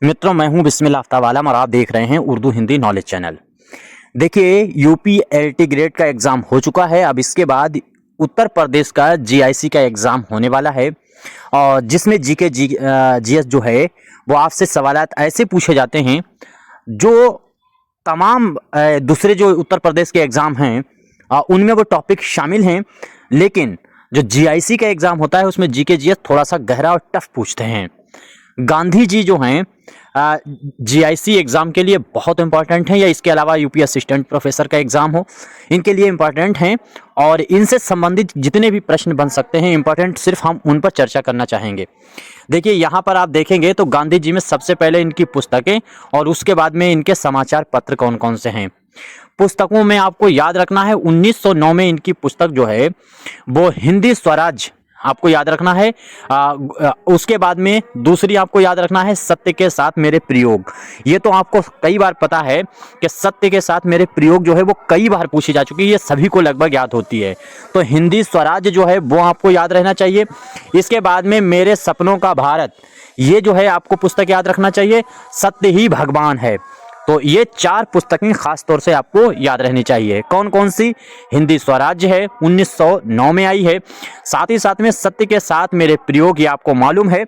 मित्रों, मैं हूं बिस्मिल्लाह आफ्ताब आलम और आप देख रहे हैं उर्दू हिंदी नॉलेज चैनल। देखिए, यूपी एलटी ग्रेड का एग्ज़ाम हो चुका है। अब इसके बाद उत्तर प्रदेश का जीआईसी का एग्ज़ाम होने वाला है और जिसमें जीएस जो है वो आपसे सवालात ऐसे पूछे जाते हैं जो तमाम दूसरे जो उत्तर प्रदेश के एग्ज़ाम हैं उनमें वो टॉपिक शामिल हैं, लेकिन जो जीआईसी का एग्ज़ाम होता है उसमें जीके जीएस थोड़ा सा गहरा और टफ पूछते हैं। गांधी जी जो हैं जीआईसी एग्ज़ाम के लिए बहुत इंपॉर्टेंट हैं, या इसके अलावा यूपी असिस्टेंट प्रोफेसर का एग्ज़ाम हो, इनके लिए इंपॉर्टेंट हैं और इनसे संबंधित जितने भी प्रश्न बन सकते हैं इंपॉर्टेंट, सिर्फ हम उन पर चर्चा करना चाहेंगे। देखिए, यहाँ पर आप देखेंगे तो गांधी जी में सबसे पहले इनकी पुस्तकें और उसके बाद में इनके समाचार पत्र कौन कौन से हैं। पुस्तकों में आपको याद रखना है 1909 में इनकी पुस्तक जो है वो हिंदी स्वराज आपको याद रखना है। उसके बाद में दूसरी आपको याद रखना है सत्य के साथ मेरे प्रयोग। ये तो आपको कई बार पता है कि सत्य के साथ मेरे प्रयोग जो है वो कई बार पूछी जा चुकी है, ये सभी को लगभग याद होती है। तो हिंदी स्वराज जो है वो आपको याद रहना चाहिए। इसके बाद में मेरे सपनों का भारत, ये जो है आपको पुस्तक याद रखना चाहिए। सत्य ही भगवान है। तो ये 4 पुस्तकें खास तौर से आपको याद रहनी चाहिए। कौन कौन सी? हिंदी स्वराज्य है, 1909 में आई है। साथ ही साथ में सत्य के साथ मेरे प्रयोग, ये आपको मालूम है।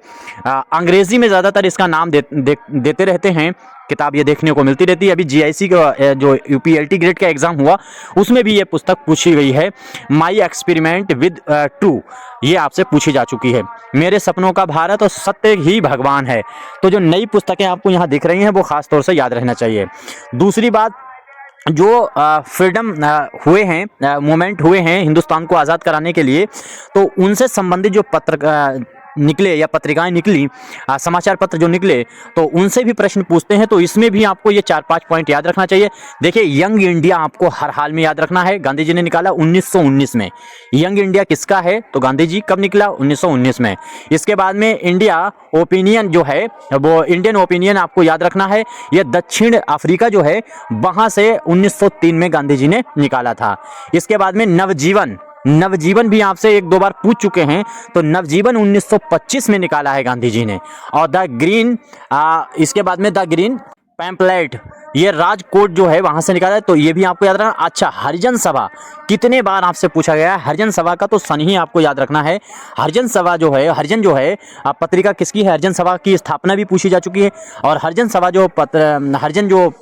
अंग्रेजी में ज़्यादातर इसका नाम देते रहते हैं, किताब ये देखने को मिलती रहती है। अभी जीआईसी का जो यूपीएलटी ग्रेड का एग्जाम हुआ उसमें भी ये पुस्तक पूछी गई है। माई एक्सपेरिमेंट विद ट्रू, ये आपसे पूछी जा चुकी है। मेरे सपनों का भारत और सत्य ही भगवान है। तो जो नई पुस्तकें आपको यहाँ दिख रही हैं वो खास तौर से याद रहना चाहिए। दूसरी बात, जो फ्रीडम हुए हैं, मूवमेंट हुए हैं हिंदुस्तान को आज़ाद कराने के लिए, तो उनसे संबंधित जो पत्र निकले या पत्रिकाएं निकली, समाचार पत्र जो निकले, तो उनसे भी प्रश्न पूछते हैं। तो इसमें भी आपको ये 4-5 पॉइंट याद रखना चाहिए। देखिए, यंग इंडिया आपको हर हाल में याद रखना है। गांधी जी ने निकाला 1919 में। यंग इंडिया किसका है? तो गांधी जी कब निकला? 1919 में। इसके बाद में इंडिया ओपिनियन जो है वो इंडियन ओपिनियन आपको याद रखना है। यह दक्षिण अफ्रीका जो है वहां से 1903 में गांधी जी ने निकाला था। इसके बाद में नवजीवन भी आपसे 1-2 बार पूछ चुके हैं। तो नवजीवन 1925 में निकाला है गांधी जी ने। और द ग्रीन, इसके बाद में द ग्रीन पैम्पलेट, ये राजकोट जो है वहां से निकाला है। तो ये भी आपको याद रखना। अच्छा, हरिजन सभा कितने बार आपसे पूछा गया है? हरिजन सभा का तो सन ही आपको याद रखना है। हरिजन सभा जो है, हरिजन जो है पत्रिका किसकी है? हरिजन सभा की स्थापना भी पूछी जा चुकी है। और हरिजन सभा जो हरिजन जो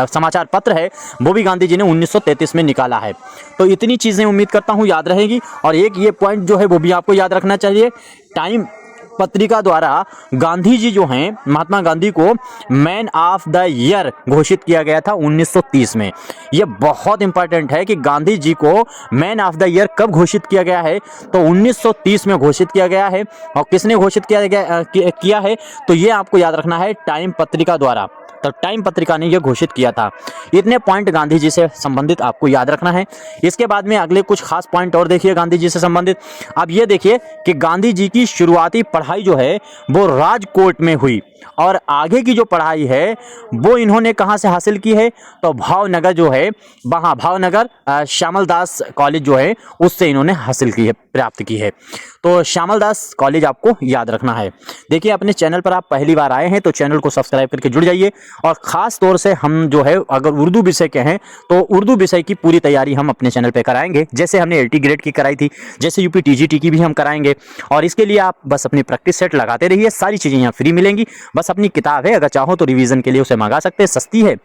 समाचार पत्र है वो भी गांधी जी ने 1933 में निकाला है। तो इतनी चीजें उम्मीद करता हूं याद रहेगी। और एक ये पॉइंट जो है वो भी आपको याद रखना चाहिए, टाइम पत्रिका द्वारा गांधी जी जो हैं, महात्मा गांधी को मैन ऑफ द ईयर घोषित किया गया था 1930 में। यह बहुत इंपॉर्टेंट है कि गांधी जी को मैन ऑफ द ईयर कब घोषित किया गया है? तो 1930 में घोषित किया गया है। और किसने घोषित किया है? तो यह आपको याद रखना है, टाइम पत्रिका द्वारा। तो टाइम पत्रिका ने यह घोषित किया था। इतने पॉइंट गांधी जी से संबंधित आपको याद रखना है। इसके बाद में अगले कुछ खास पॉइंट और देखिए गांधी जी से संबंधित। अब ये देखिए कि गांधी जी की शुरुआती पढ़ाई जो है वो राजकोट में हुई और आगे की जो पढ़ाई है वो इन्होंने कहां से हासिल की है? तो भावनगर जो है, वहां भावनगर श्यामल दास कॉलेज जो है उससे इन्होंने हासिल की है, प्राप्त की है। तो श्यामल दास कॉलेज आपको याद रखना है। देखिए, अपने चैनल पर आप पहली बार आए हैं तो चैनल को सब्सक्राइब करके जुड़ जाइए। और खास तौर से हम जो है अगर उर्दू विषय के हैं तो उर्दू विषय की पूरी तैयारी हम अपने चैनल पे कराएंगे, जैसे हमने एलटी ग्रेड की कराई थी, जैसे यूपी टीजीटी की भी हम कराएंगे। और इसके लिए आप बस अपनी प्रैक्टिस सेट लगाते रहिए, सारी चीजें यहाँ फ्री मिलेंगी। बस अपनी किताब है, अगर चाहो तो रिवीजन के लिए उसे मंगा सकते हैं, सस्ती है।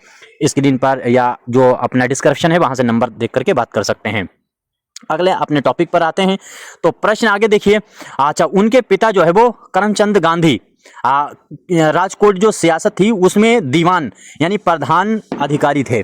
स्क्रीन पर या जो अपना डिस्क्रिप्शन है वहां से नंबर देख करके बात कर सकते हैं। अगले अपने टॉपिक पर आते हैं। तो प्रश्न आगे देखिए। अच्छा, उनके पिता जो है वो करमचंद गांधी, राजकोट जो सियासत थी उसमें दीवान यानी प्रधान अधिकारी थे।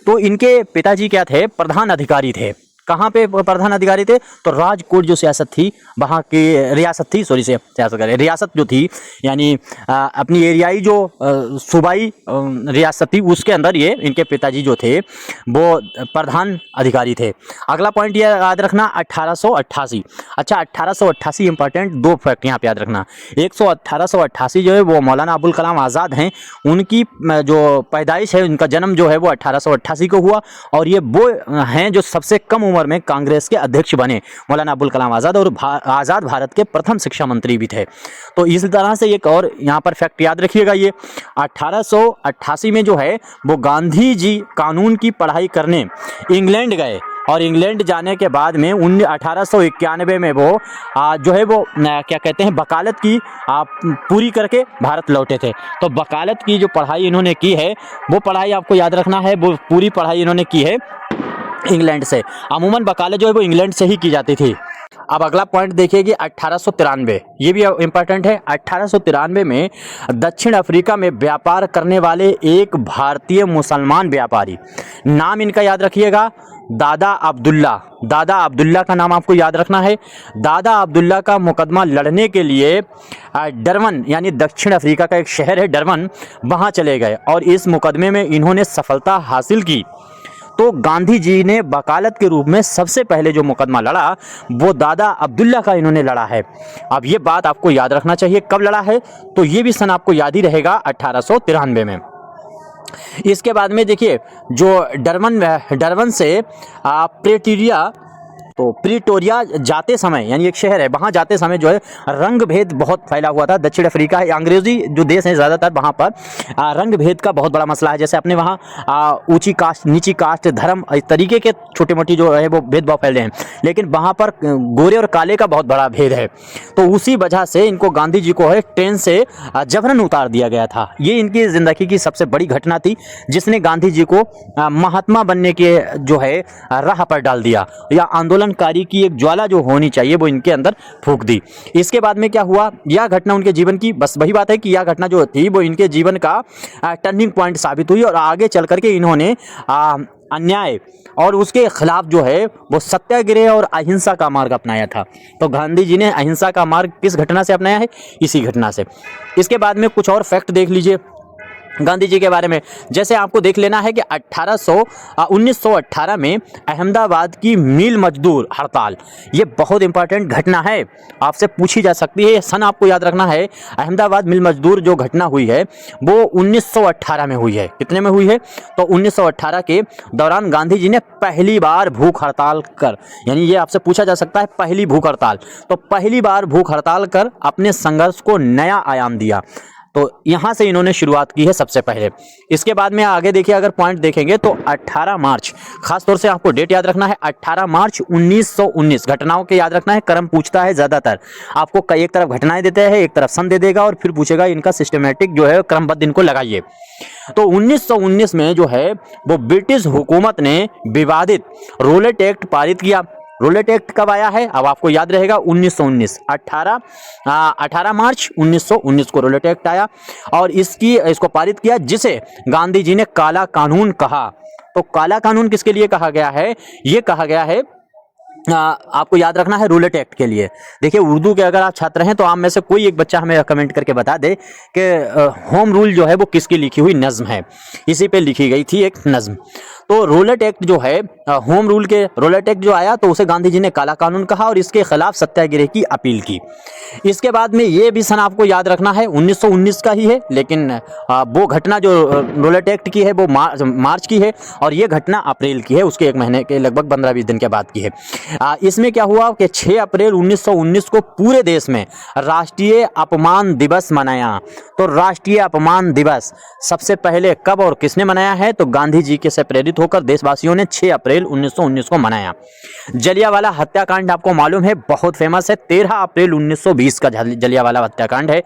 तो इनके पिताजी क्या थे? प्रधान अधिकारी थे। कहाँ पे प्रधान अधिकारी थे? तो राजकोट जो सियासत थी वहाँ की रियासत थी, रियासत जो थी यानी अपनी एरियाई जो सूबाई रियासत थी उसके अंदर ये इनके पिताजी जो थे वो प्रधान अधिकारी थे। अगला पॉइंट ये याद रखना, 1888। अच्छा, 1888 इंपॉर्टेंट 2 फैक्ट यहाँ पे याद रखना। 1888 जो है वो मौलाना अबुल कलाम आज़ाद हैं, उनकी जो पैदाइश है, उनका जन्म जो है वो 1888 को हुआ। और ये वो हैं जो सबसे कम उम्र उम्र में कांग्रेस के अध्यक्ष बने मौलाना अबुल कलाम आज़ाद, और आज़ाद भारत के प्रथम शिक्षा मंत्री भी थे। तो इस तरह से एक और यहाँ पर फैक्ट याद रखिएगा, ये 1888 में जो है वो गांधी जी कानून की पढ़ाई करने इंग्लैंड गए, और इंग्लैंड जाने के बाद में 1891 में वो जो है वो क्या कहते हैं वकालत की पूरी करके भारत लौटे थे। तो वकालत की जो पढ़ाई इन्होंने की है वो पढ़ाई आपको याद रखना है, वो पूरी पढ़ाई इन्होंने की है इंग्लैंड से। अमूमन वकालत जो है वो इंग्लैंड से ही की जाती थी। अब अगला पॉइंट देखिए कि 1893, ये भी इंपॉर्टेंट है। 1893 में दक्षिण अफ्रीका में व्यापार करने वाले एक भारतीय मुसलमान व्यापारी, नाम इनका याद रखिएगा, दादा अब्दुल्ला। दादा अब्दुल्ला का नाम आपको याद रखना है। दादा अब्दुल्ला का मुकदमा लड़ने के लिए डरबन, यानी दक्षिण अफ्रीका का एक शहर है डरबन, वहाँ चले गए और इस मुकदमे में इन्होंने सफलता हासिल की। तो गांधी जी ने वकालत के रूप में सबसे पहले जो मुकदमा लड़ा वो दादा अब्दुल्ला का इन्होंने लड़ा है। अब ये बात आपको याद रखना चाहिए, कब लड़ा है, तो ये भी सन आपको याद ही रहेगा 1893 में। इसके बाद में देखिए जो डरबन से प्रिटोरिया जाते समय, यानी एक शहर है, वहाँ जाते समय जो है रंग भेद बहुत फैला हुआ था। दक्षिण अफ्रीका है, अंग्रेजी जो देश है ज़्यादातर, वहाँ पर रंग भेद का बहुत बड़ा मसला है। जैसे अपने वहाँ ऊंची कास्ट, नीची कास्ट, धर्म, इस तरीके के छोटे मोटी जो है वो भेदभाव फैले हैं, लेकिन वहाँ पर गोरे और काले का बहुत बड़ा भेद है। तो उसी वजह से इनको गांधी जी को है ट्रेन से जबरन उतार दिया गया था। ये इनकी ज़िंदगी की सबसे बड़ी घटना थी जिसने गांधी जी को महात्मा बनने के जो है राह पर डाल दिया, या आंदोलनकारी की एक ज्वाला जो होनी चाहिए वो इनके अंदर फूंक दी। इसके बाद में क्या हुआ, यह घटना उनके जीवन की, बस वही बात है कि यह घटना जो थी वो इनके जीवन का टर्निंग पॉइंट साबित हुई, और आगे चल करके इन्होंने अन्याय और उसके खिलाफ जो है वो सत्याग्रह और अहिंसा का मार्ग अपनाया था। तो गांधी जी ने अहिंसा का मार्ग किस घटना से अपनाया है, इसी घटना से। इसके बाद में कुछ और फैक्ट देख लीजिए गांधी जी के बारे में। जैसे आपको देख लेना है कि 1918 में अहमदाबाद की मिल मजदूर हड़ताल, ये बहुत इंपॉर्टेंट घटना है, आपसे पूछी जा सकती है। सन आपको याद रखना है। अहमदाबाद मिल मजदूर जो घटना हुई है वो 1918 में हुई है। कितने में हुई है, तो 1918 के दौरान गांधी जी ने पहली बार भूख हड़ताल कर, यानी ये आपसे पूछा जा सकता है पहली भूख हड़ताल, तो पहली बार भूख हड़ताल कर अपने संघर्ष को नया आयाम दिया। तो यहां से इन्होंने शुरुआत की है सबसे पहले। इसके बाद में आगे देखिए, अगर पॉइंट देखेंगे तो 18 मार्च, खास तौर से आपको डेट याद रखना है, 18 मार्च 1919। घटनाओं के याद रखना है, क्रम पूछता है ज्यादातर, आपको एक तरफ घटनाएं देते हैं, एक तरफ सन दे देगा और फिर पूछेगा इनका सिस्टमेटिक जो है क्रमबद्ध इनको लगाइए। तो 1919 में जो है वो ब्रिटिश हुकूमत ने विवादित रोलेट एक्ट पारित किया। रोलेट एक्ट कब आया है, अब आपको याद रहेगा 1919, 18 मार्च 1919 को रोलेट एक्ट आया और इसको पारित किया, जिसे गांधी जी ने काला कानून कहा। तो काला कानून किसके लिए कहा गया है, ये कहा गया है आपको याद रखना है रूलेट एक्ट के लिए। देखिए उर्दू के अगर आप छात्र हैं तो आप में से कोई एक बच्चा हमें कमेंट करके बता दे कि होम रूल जो है वो किसकी लिखी हुई नज्म है, इसी पे लिखी गई थी एक नज्म। तो रूलेट एक्ट जो है, होम रूल के रूलेट एक्ट जो आया तो उसे गांधी जी ने काला कानून कहा और इसके खिलाफ सत्याग्रह की अपील की। इसके बाद में ये भी सन आपको याद रखना है 1919 का ही है, लेकिन वो घटना जो रूलेट एक्ट की है वो मार्च की है और ये घटना अप्रैल की है, उसके एक महीने के लगभग 15-20 दिन के बाद की है। इसमें क्या हुआ कि 6 अप्रैल 1919 को पूरे देश में राष्ट्रीय अपमान दिवस मनाया। तो राष्ट्रीय अपमान दिवस सबसे पहले कब और किसने मनाया है, तो गांधी जी के से प्रेरित होकर देशवासियों ने 6 अप्रैल 1919 को मनाया। जलियांवाला हत्याकांड आपको मालूम है, बहुत फेमस है, 13 अप्रैल 1920 का जलियांवाला हत्याकांड है।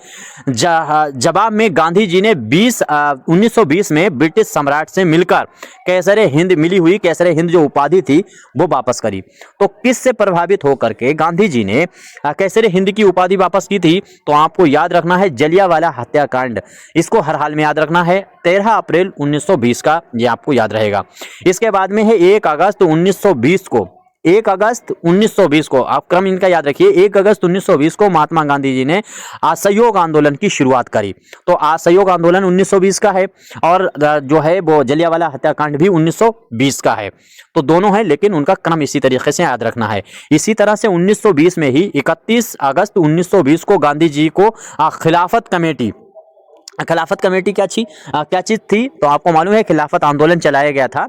जवाब में गांधी जी ने 1920 में ब्रिटिश सम्राट से मिलकर कैसरे हिंद मिली हुई कैसरे हिंद जो उपाधि थी वो वापस करी। तो किससे प्रभावित होकर के गांधी जी ने कैसरे हिंद की उपाधि वापस की थी, तो आपको याद रखना है जलियांवाला हत्याकांड, इसको हर हाल में याद रखना है, 13 अप्रैल 1920 का, ये आपको याद रहेगा। इसके बाद में है 1 अगस्त 1920 को, 1 अगस्त 1920 को, आप क्रम इनका याद रखिए, 1 अगस्त 1920 को महात्मा गांधी जी ने असहयोग आंदोलन की शुरुआत करी। तो असहयोग आंदोलन 1920 का है और जो है वो जलियांवाला हत्याकांड भी 1920 का है। तो दोनों है, लेकिन उनका क्रम इसी तरीके से याद रखना है। इसी तरह से 1920 में ही 31 अगस्त 1920 को गांधी जी को खिलाफत कमेटी खिलाफत कमेटी क्या चीज़ थी, तो आपको मालूम है खिलाफत आंदोलन चलाया गया था।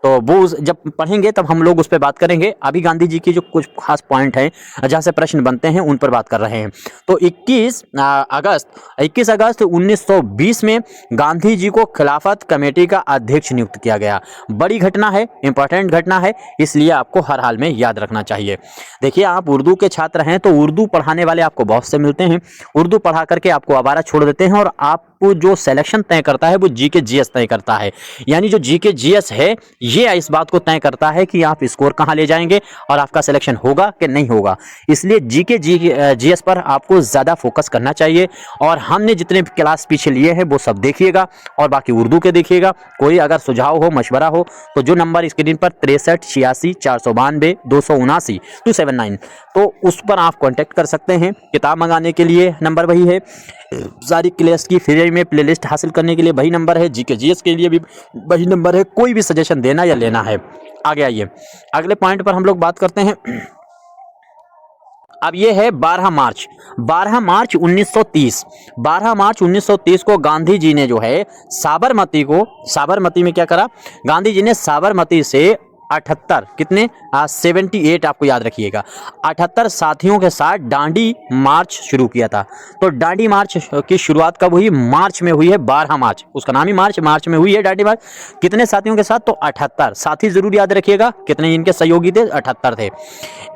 तो वो जब पढ़ेंगे तब हम लोग उस पर बात करेंगे। अभी गांधी जी की जो कुछ खास पॉइंट हैं जहाँ से प्रश्न बनते हैं उन पर बात कर रहे हैं। तो 21 अगस्त 1920 में गांधी जी को खिलाफत कमेटी का अध्यक्ष नियुक्त किया गया। बड़ी घटना है, इंपॉर्टेंट घटना है, इसलिए आपको हर हाल में याद रखना चाहिए। देखिए, आप उर्दू के छात्र हैं तो उर्दू पढ़ाने वाले आपको बहुत से मिलते हैं। उर्दू पढ़ा करके आपको आवारा छोड़ देते हैं और आप जो सिलेक्शन तय करता है वो जीके जीएस तय करता है। यानी जो जीके जीएस है ये इस बात को तय करता है कि आप स्कोर कहां ले जाएंगे और आपका सिलेक्शन होगा कि नहीं होगा। इसलिए जीके जीएस पर आपको ज्यादा फोकस करना चाहिए। और हमने जितने क्लास पीछे लिए हैं वो सब देखिएगा और बाकी उर्दू के देखिएगा। कोई अगर सुझाव हो, मशवरा हो तो जो नंबर स्क्रीन पर 63 86 492 279 279 तो उस पर आप कांटेक्ट कर सकते हैं। किताब मंगाने के लिए नंबर वही है, सारी क्लास की फ्री में प्लेलिस्ट हासिल करने के लिए वही नंबर है, जीके जीएस के लिए भी वही नंबर है। कोई भी सजेशन देना या लेना है। आगे आइए, अगले पॉइंट पर हम लोग बात करते हैं। अब ये है 12 मार्च 1930। 12 मार्च 1930 को गांधी जी ने जो है साबरमती में क्या करा, गांधी जी ने साबरमती से 78 कितने 78 आपको याद रखिएगा, 78 साथियों के साथ डांडी मार्च शुरू किया था। तो डांडी मार्च की शुरुआत कब हुई? मार्च में हुई है, 12 मार्च, उसका नाम ही मार्च में हुई है डांडी मार्च। कितने साथियों के साथ? तो 78 साथी जरूर याद रखिएगा। कितने इनके सहयोगी थे? 78 थे।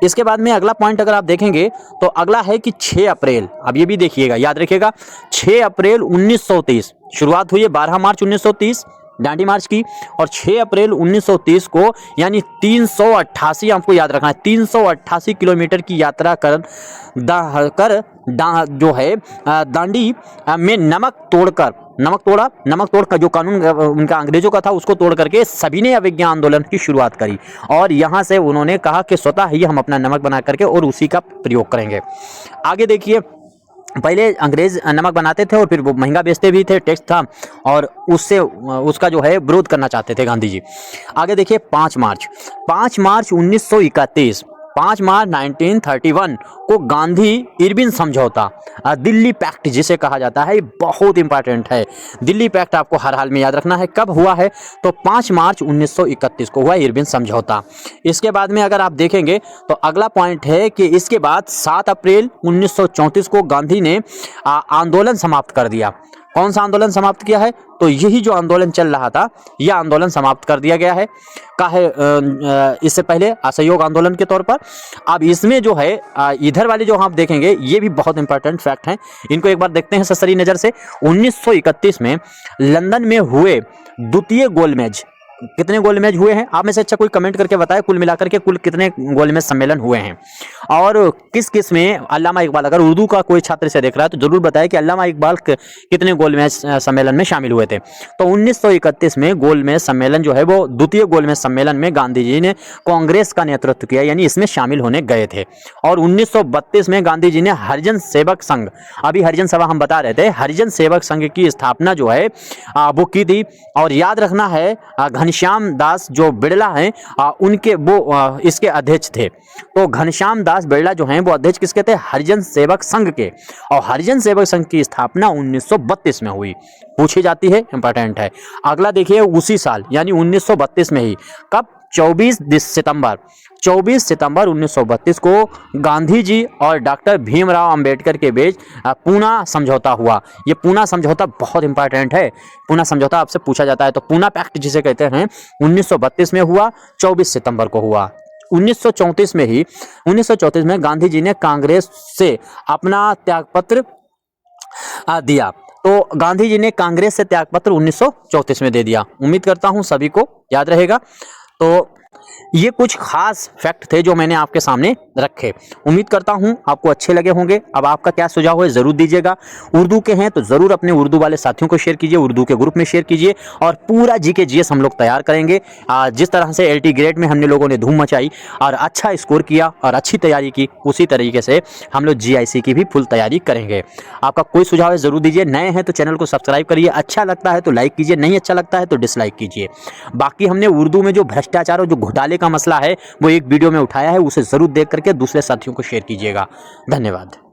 इसके बाद में अगला पॉइंट अगर आप देखेंगे तो अगला है कि 6 अप्रैल, अब ये भी देखिएगा, याद रखिएगा, 6 अप्रैल 1930 शुरुआत हुई है 12 मार्च 1930 डांडी मार्च की, और 6 अप्रैल 1930 को यानी 388 आपको याद रखना है, 388 किलोमीटर की यात्रा कर जो है दांडी में नमक तोड़ का जो कानून उनका अंग्रेजों का था उसको तोड़ करके सभी ने अभिज्ञा आंदोलन की शुरुआत करी। और यहाँ से उन्होंने कहा कि स्वतः ही हम अपना नमक बना करके और उसी का प्रयोग करेंगे। आगे देखिए, पहले अंग्रेज नमक बनाते थे और फिर वो महंगा बेचते भी थे, टैक्स था, और उसका जो है विरोध करना चाहते थे गांधी जी। आगे देखिए, 5 मार्च 1931, 5 मार्च 1931 को गांधी इरविन समझौता, दिल्ली पैक्ट जिसे कहा जाता है, बहुत इंपॉर्टेंट है। दिल्ली पैक्ट आपको हर हाल में याद रखना है। कब हुआ है? तो 5 मार्च 1931 को हुआ इरविन समझौता। इसके बाद में अगर आप देखेंगे तो अगला पॉइंट है कि इसके बाद 7 अप्रैल 1934 को गांधी ने आंदोलन समाप्त कर दिया। कौन सा आंदोलन समाप्त किया है? तो यही जो आंदोलन चल रहा था यह आंदोलन समाप्त कर दिया गया है। इससे पहले असहयोग आंदोलन के तौर पर। अब इसमें जो है इधर वाले जो आप देखेंगे ये भी बहुत इंपॉर्टेंट फैक्ट हैं, इनको एक बार देखते हैं ससरी नजर से। 1931 में लंदन में हुए द्वितीय गोलमेज, कितने गोलमेज हुए हैं? आप में से अच्छा कोई कमेंट करके बताए कुल मिलाकर के कुल कितने गोलमेज सम्मेलन हुए हैं, और किस किस में अल्लामा इकबाल, अगर उर्दू का कोई छात्र से देख रहा है तो जरूर बताए कि अल्लामा इकबाल कितने गोलमेज सम्मेलन में शामिल हुए थे। तो 1931 में गोलमेज सम्मेलन जो है वो द्वितीय गोलमेज सम्मेलन में गांधी जी ने कांग्रेस का नेतृत्व किया, यानी इसमें शामिल होने गए थे। और 1932 में गांधी जी ने हरिजन सेवक संघ, अभी हरिजन सभा हम बता रहे थे, हरिजन सेवक संघ की स्थापना जो है वो की थी। और याद रखना है घनश्याम दास जो बिड़ला हैं उनके वो इसके अध्यक्ष थे। तो घनश्याम दास बिड़ला जो हैं वो अध्यक्ष किसके थे? हरिजन सेवक संघ के। और हरिजन सेवक संघ की स्थापना 1932 में हुई, पूछी जाती है, इंपॉर्टेंट है। अगला देखिए, उसी साल यानी 1932 में ही, कब? 24 सितंबर 1932 को गांधी जी और डॉक्टर भीमराव अंबेडकर के बीच पूना समझौता हुआ। ये पूना समझौता बहुत इंपॉर्टेंट है। पूना समझौता आपसे पूछा जाता है, तो पूना पैक्ट जिसे कहते हैं 1932 में हुआ, 24 सितंबर को हुआ। 1934 में गांधी जी ने कांग्रेस से अपना त्यागपत्र दिया। तो गांधी जी ने कांग्रेस से त्यागपत्र 1934 में दे दिया। उम्मीद करता हूं सभी को याद रहेगा। तो ये कुछ खास फैक्ट थे जो मैंने आपके सामने रखे। उम्मीद करता हूं आपको अच्छे लगे होंगे। अब आपका क्या सुझाव है जरूर दीजिएगा। उर्दू के हैं तो जरूर अपने उर्दू वाले साथियों को शेयर कीजिए, उर्दू के ग्रुप में शेयर कीजिए, और पूरा जीके जीएस हम लोग तैयार करेंगे। जिस तरह से एलटी ग्रेड में हमने लोगों ने धूम मचाई और अच्छा स्कोर किया और अच्छी तैयारी की, उसी तरीके से हम लोग जीआईसी की भी फुल तैयारी करेंगे। आपका कोई सुझाव है जरूर दीजिए। नए हैं तो चैनल को सब्सक्राइब करिए, अच्छा लगता है तो लाइक कीजिए, नहीं अच्छा लगता है तो डिसलाइक कीजिए। बाकी हमने उर्दू में जो भ्रष्टाचार और जो घोटाले का मसला है वो एक वीडियो में उठाया है, उसे जरूर देख करके दूसरे साथियों को शेयर कीजिएगा। धन्यवाद।